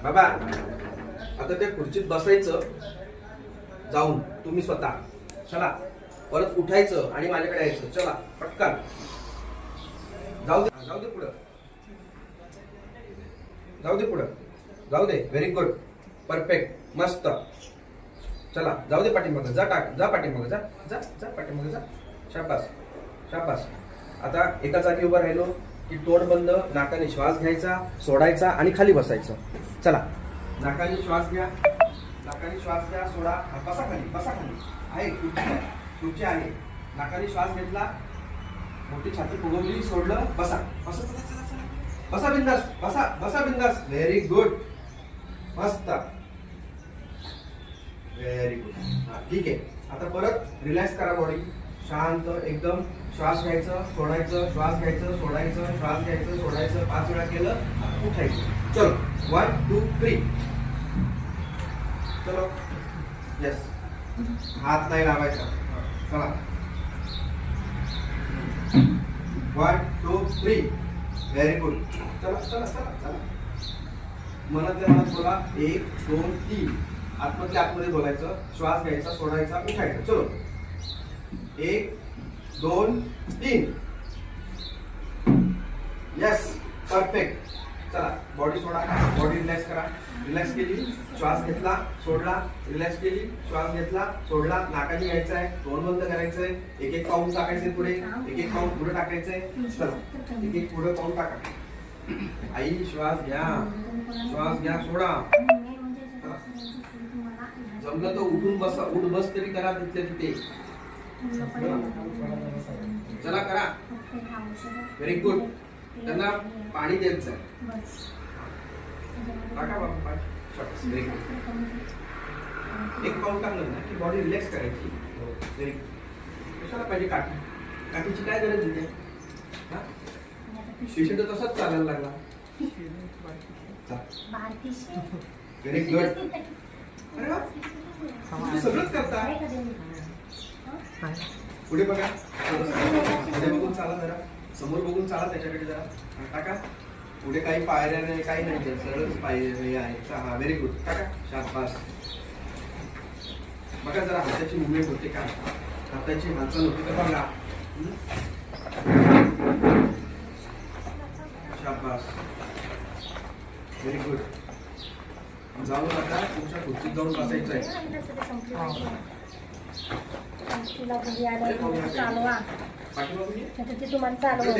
बाबा आता त्या खुर्चीत बसायचं जाऊन तुम्ही स्वतः चला परत उठायचं आणि माझ्याकडे यायचं चला पटकन जाऊ दे पुढं जाऊ दे व्हेरी गुड परफेक्ट मस्त चला जाऊ दे पाठीमागं जा पाठीमागं जा पाठीमागं जा शाबास आता एका जागी उभं राहिलो की तोंड बंद नाकाने श्वास घ्यायचा सोडायचा आणि खाली बसायचं चला नाकाने श्वास घ्या सोडा बसा खाली आहे खुर्ची आहे नाकाने श्वास घेतला मोठी छाती फुगवली सोडलं बसा बिंदास व्हेरी गुड मस्त व्हेरी गुड ठीक आहे आता परत रिलॅक्स करा बॉडी शांत एकदम श्वास घ्यायचं सोडायचं श्वास घ्यायचं सोडायचं श्वास घ्यायचं सोडायचं 5 वेळा केलं आता उठायचं चलो 1 2 3 चलो यस हात नाही लावायचा चला 1 2 3 व्हेरी गुड चला मनातल्या मनात बोला 1 2 3 आतमध्ये बोलायचं श्वास घ्यायचा सोडायचा उठायचं चलो 1 2 3 यस परफेक्ट चला बॉडी सोडा बॉडी रिलॅक्स करा रिलॅक्स केली श्वास घेतला सोडला रिलॅक्स केली श्वास घेतला सोडला नाकाने घ्यायचा आहे तोंड बंद करायचंय एक पाऊल टाकायचंय पुढे एक पाऊल पुढे टाकायचंय चला एक पुढे पाऊल टाका आई श्वास घ्या सोडा जमलं तर उठ बस तरी करा तिथे चला करा व्हेरी गुड त्यांना पाणी द्यायचं टाका बाबा एक पाऊल टाकलं ना की बॉडी रिलॅक्स करायची व्हेरी कशाला पाहिजे काठीची काय गरज होते पेशंट तसाच चालायला लागला व्हेरी गुड अरे वा सगळंच करता पुढे बघा पुढे बघून चाला जरा समोर बघून चाला त्याच्याकडे जरा टाका पुढे काही पायऱ्या नाही काही नाही सरळच पायऱ्या आहे हा व्हेरी गुड टाका शाबास बघा जरा हाताची मुवमेंट होते का हाताची हालचाल होते का बघा शाबास व्हेरी गुड जाऊन आता तुमच्या खुर्चीत जाऊन बसायचं आहे चालवा तुम्हाला चालवा